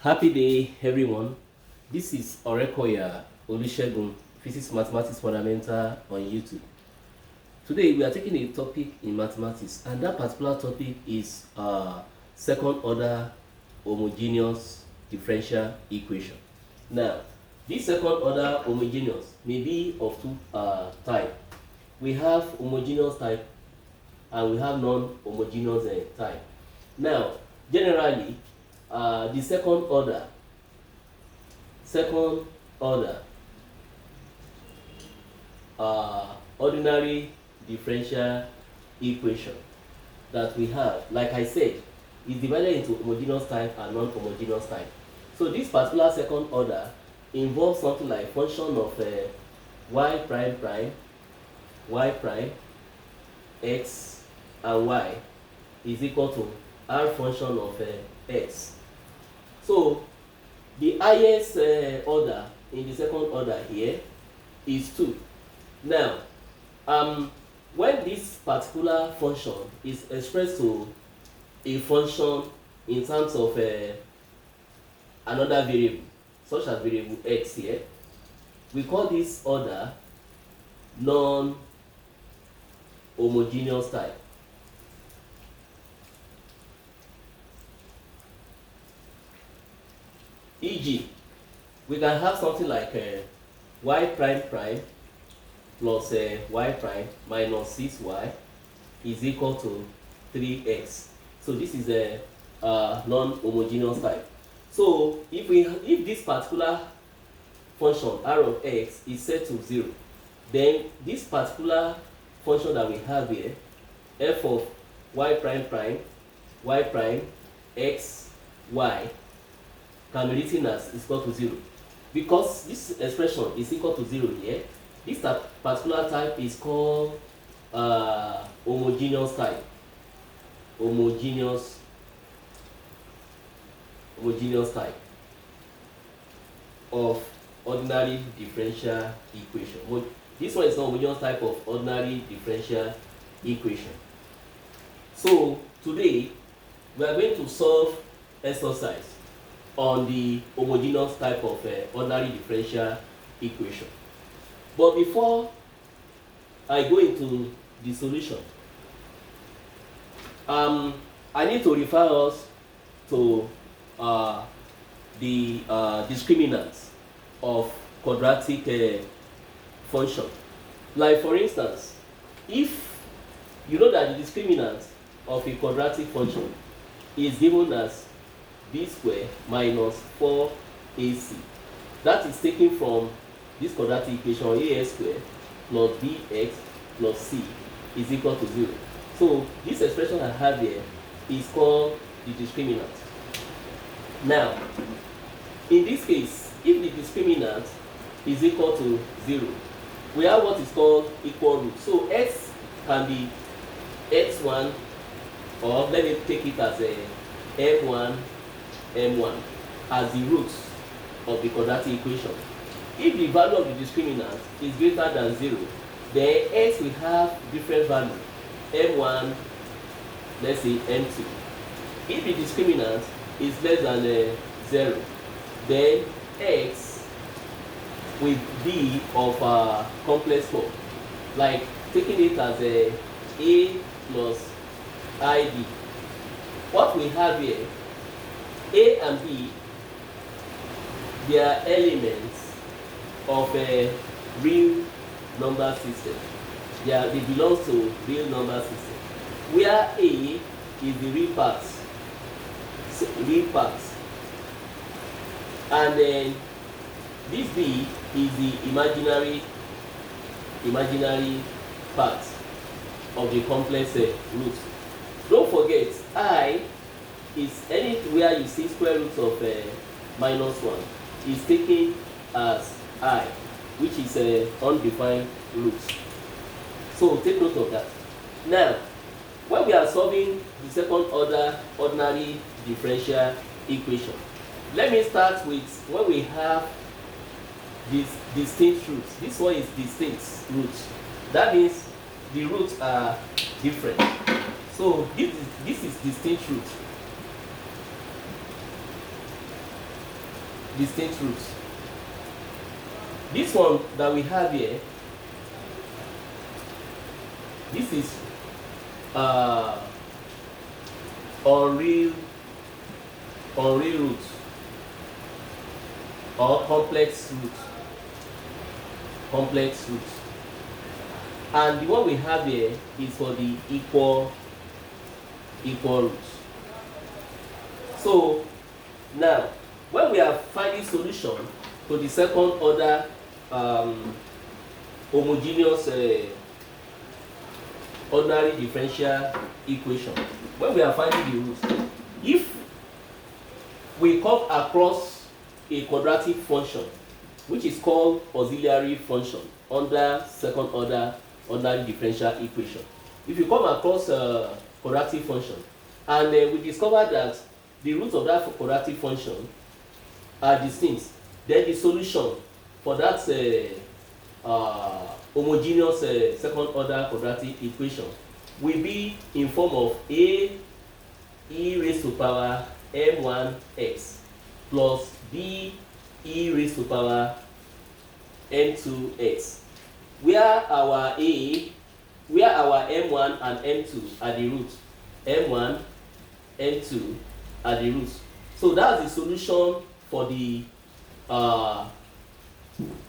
Happy day, everyone. This is Orekoya Olusegun, Physics Mathematics Fundamental on YouTube. Today we are taking a topic in mathematics, and that particular topic is second order homogeneous differential equation. Now, this second order homogeneous may be of two types. We have homogeneous type and we have non-homogeneous type. Now, generally, the second order ordinary differential equation that we have, like I said, is divided into homogeneous type and non-homogeneous type. So this particular second order involves something like function of y prime prime, y prime, x and y is equal to r function of x. So the highest order in the second order here is 2. Now, when this particular function is expressed to a function in terms of another variable, such as variable x here, we call this order non-homogeneous type. E.g., we can have something like y prime prime plus y prime minus 6y is equal to 3x. So this is a non-homogeneous type. So if this particular function r of x is set to 0, then this particular function that we have here, f of y prime prime, y prime, x, y, can be written as is equal to 0. Because this expression is equal to 0 here, this particular type is called homogeneous type. Homogeneous type of ordinary differential equation. This one is not homogeneous type of ordinary differential equation. So today we are going to solve exercise on the homogeneous type of ordinary differential equation. But before I go into the solution, I need to refer us to the discriminants of quadratic function. Like for instance, if you know that the discriminant of a quadratic function is given as b square minus 4ac. That is taken from this quadratic equation, ax square plus bx plus c is equal to 0. So this expression I have here is called the discriminant. Now, in this case, if the discriminant is equal to 0, we have what is called equal root. So x can be x1, or let me take it as a m1 as the roots of the quadratic equation. If the value of the discriminant is greater than 0, then x will have different value, m1, let's say m2. If the discriminant is less than 0, then x will be of complex form, like taking it as a plus id. What we have here, a and b, they are elements of a real number system. They belong to real number system, where a is the real part, and then this b is the imaginary part of the complex root. Don't forget, I is anywhere you see square root of minus 1 is taken as I, which is an undefined root. So take note of that. Now, when we are solving the second order ordinary differential equation, let me start with when we have these distinct roots. This one is distinct root. That means the roots are different. So this is distinct root. distinct roots. This one that we have here, this is unreal roots or complex roots. And the one we have here is for the equal roots. So now, when we are finding solution to the second order homogeneous ordinary differential equation, when we are finding the roots, if we come across a quadratic function which is called auxiliary function under second order ordinary differential equation, if you come across a quadratic function and we discover that the roots of that quadratic function are distinct, then the solution for that homogeneous second order quadratic equation will be in form of a e raised to power m1x plus b e raised to power m2x, where our m1 and m2 are the roots. M1, m2 are the roots. So that's the solution for the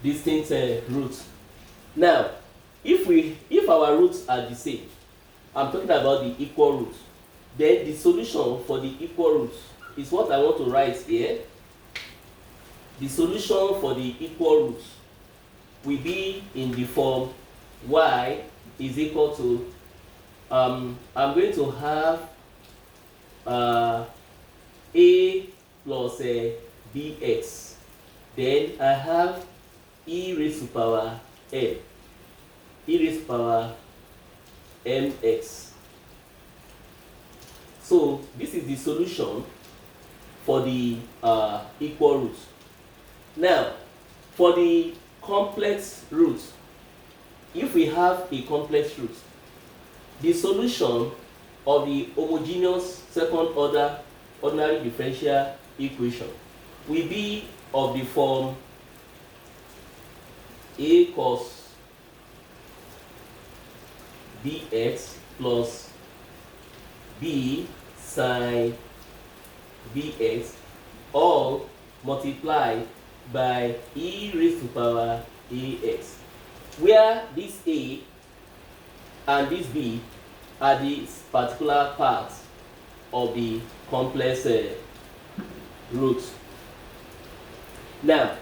distinct roots. Now, if our roots are the same, I'm talking about the equal roots, then the solution for the equal roots is what I want to write here. The solution for the equal roots will be in the form y is equal to I'm going to have a plus bx, then I have e raised to power m, e raised to power mx. So this is the solution for the equal roots. Now, for the complex root, if we have a complex root, the solution of the homogeneous second order ordinary differential equation will be of the form a cos bx plus b sin bx, all multiplied by e raised to power ax, where this a and this b are the particular parts of the complex root. Now,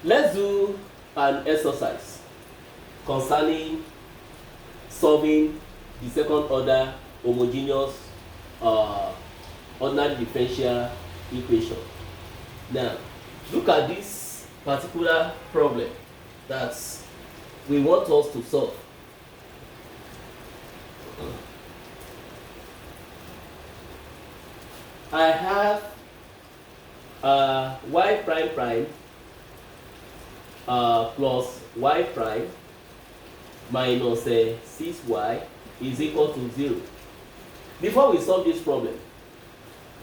let's do an exercise concerning solving the second order homogeneous ordinary differential equation. Now, look at this particular problem that we want us to solve. I have y prime prime plus y prime minus 6y is equal to 0. Before we solve this problem,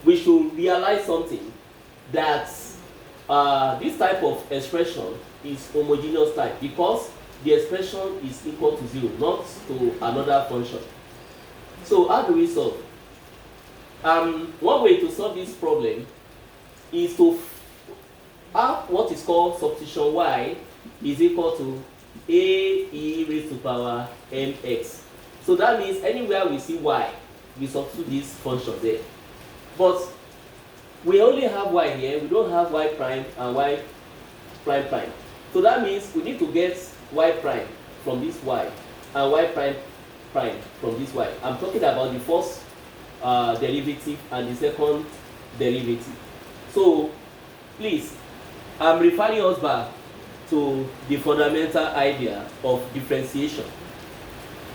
we should realize something, that this type of expression is homogeneous type because the expression is equal to 0, not to another function. So how do we solve? One way to solve this problem is to have what is called substitution y is equal to a e raised to power mx. So that means anywhere we see y, we substitute this function there. But we only have y here, we don't have y prime and y prime prime. So that means we need to get y prime from this y and y prime prime from this y. I'm talking about the first derivative and the second derivative. So please, I'm referring us back to the fundamental idea of differentiation.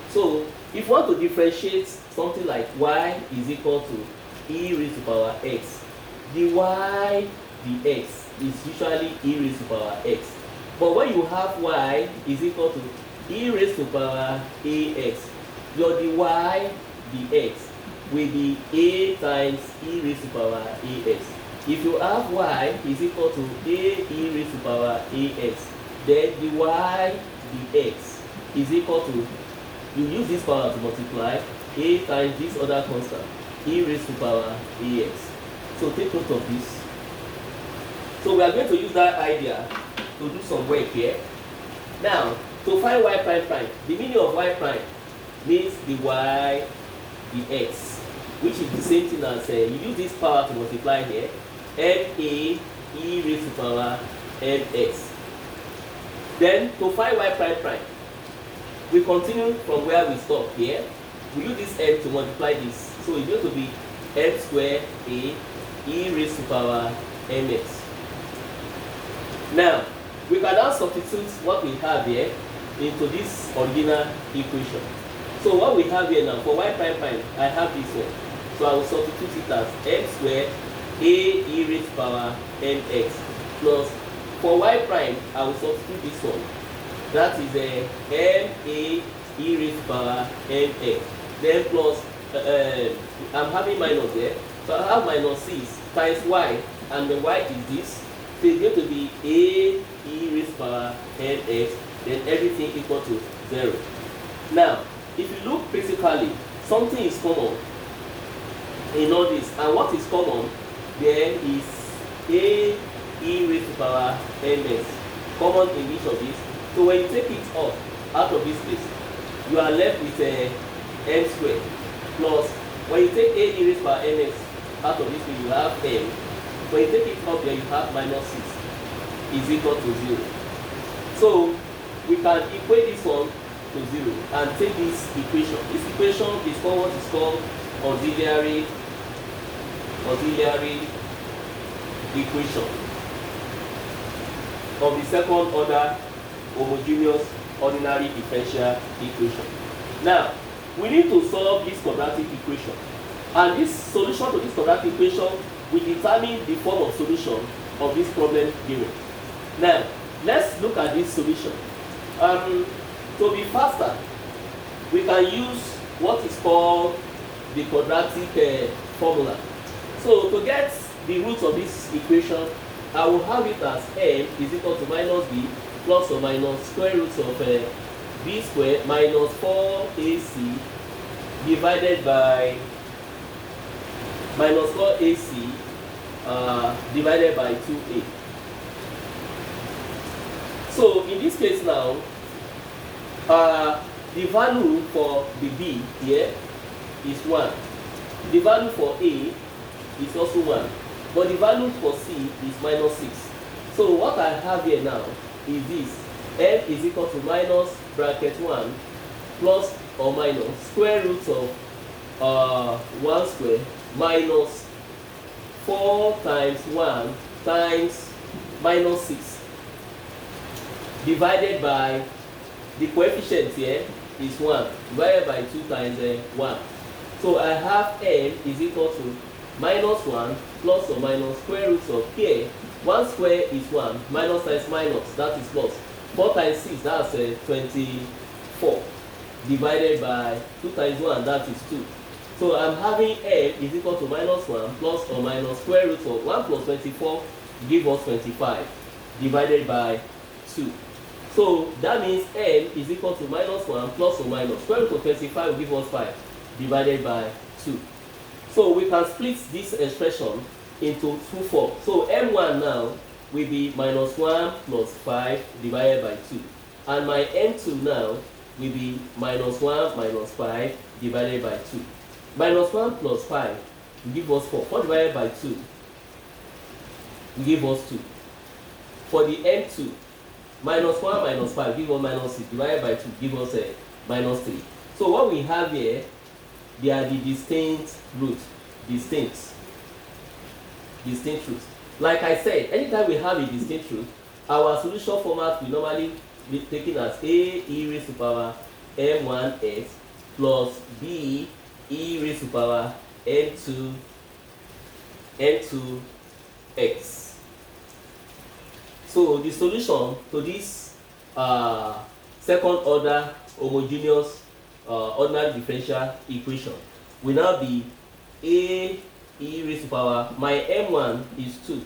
So if you want to differentiate something like y is equal to e raised to power x, the y dx is usually e raised to power x. But when you have y is equal to e raised to power ax, your dy dx will be a times e raised to power ax. If you have y is equal to a e raised to power ax, then the y dx is equal to, you use this power to multiply a times this other constant, e raised to power ax. So take note of this. So we are going to use that idea to do some work here. Now, to find y prime prime, the meaning of y prime means the y, the x, which is the same thing as you use this power to multiply here, ma e raised to power mx. Then to find y prime prime, we continue from where we stop here. We use this m to multiply this, so it's going to be m squared a e raised to power mx. Now, we can now substitute what we have here into this original equation. So what we have here now, for y prime prime, I have this one. So I will substitute it as m squared a e raised to power mx plus, for y prime, I will substitute this one. That is a m a e raised to power mx. Then plus, I'm having minus there. So I have minus 6 times y, and the y is this. So it's going to be a e raised to power mx, then everything equal to 0. Now, if you look critically, something is common in all this, and what is common there is a e raised to power mx, common in each of these. So when you take it off out of this place, you are left with a m squared plus, when you take a e raised to power mx out of this place, you have m. When you take it up there, you have minus 6 is equal to 0. So we can equate this one to 0 and take this equation. This equation is called what is called auxiliary equation of the second order homogeneous ordinary differential equation. Now, we need to solve this quadratic equation, and this solution to this quadratic equation will determine the form of solution of this problem given. Now, let's look at this solution. To be faster, we can use what is called the quadratic formula. So to get the root of this equation, I will have it as m is equal to minus b plus or minus square root of b squared minus 4ac divided by minus 4ac divided by 2a. So in this case now, the value for the b here is 1. The value for a is also 1. But the value for c is minus 6. So what I have here now is this. M is equal to minus bracket 1 plus or minus square root of 1 square minus 4 times 1 times minus 6 divided by, the coefficient here is 1 divided by 2 times 1. So I have m is equal to minus 1 plus or minus square root of here. 1 square is 1, minus times minus, that is plus. 4 times 6, that's 24, divided by 2 times 1, that is 2. So I'm having m is equal to minus 1 plus or minus square root of 1 plus 24 give us 25, divided by 2. So that means m is equal to minus 1 plus or minus square root of 25 will give us 5, divided by 2. So we can split this expression into two forms. So m1 now will be minus 1 plus 5 divided by 2. And my m2 now will be minus 1 minus 5 divided by 2. Minus 1 plus 5 will give us 4. 4 divided by 2 will give us 2. For the m2, minus 1 minus 5 give us minus 6 divided by 2 give us minus 3. So what we have here, they are the distinct roots. Distinct roots. Like I said, anytime we have a distinct root, our solution format will normally be taken as a e raised to power m1x plus b e raised to power m2x. So the solution to this second order homogeneous ordinary differential equation will now be a e raised to power, my m1 is 2.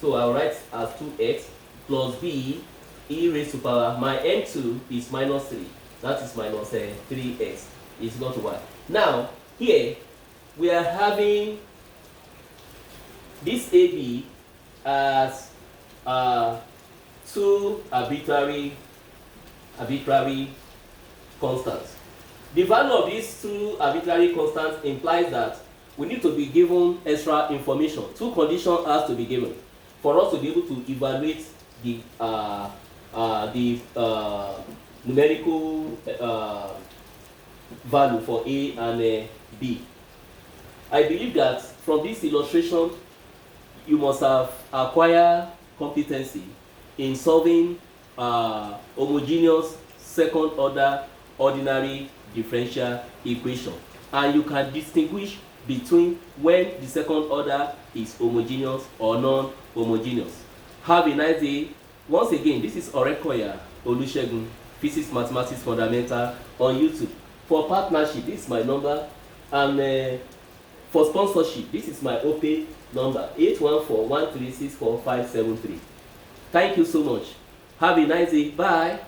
So I'll write as 2x plus b e raised to power, my m2 is minus 3. That is minus 3x is equal to y. Now, here we are having this AB as two arbitrary constants. The value of these two arbitrary constants implies that we need to be given extra information. Two conditions has to be given for us to be able to evaluate the numerical value for A and B. I believe that from this illustration, you must have acquired competency in solving homogeneous second order ordinary differential equation, and you can distinguish between when the second order is homogeneous or non-homogeneous. Have a nice day. Once again, this is Orekoya Olusegun, Physics Mathematics Fundamental on YouTube. For partnership, this is my number, and for sponsorship, this is my OPay number, 814-136-4573. Thank you so much. Have a nice day. Bye.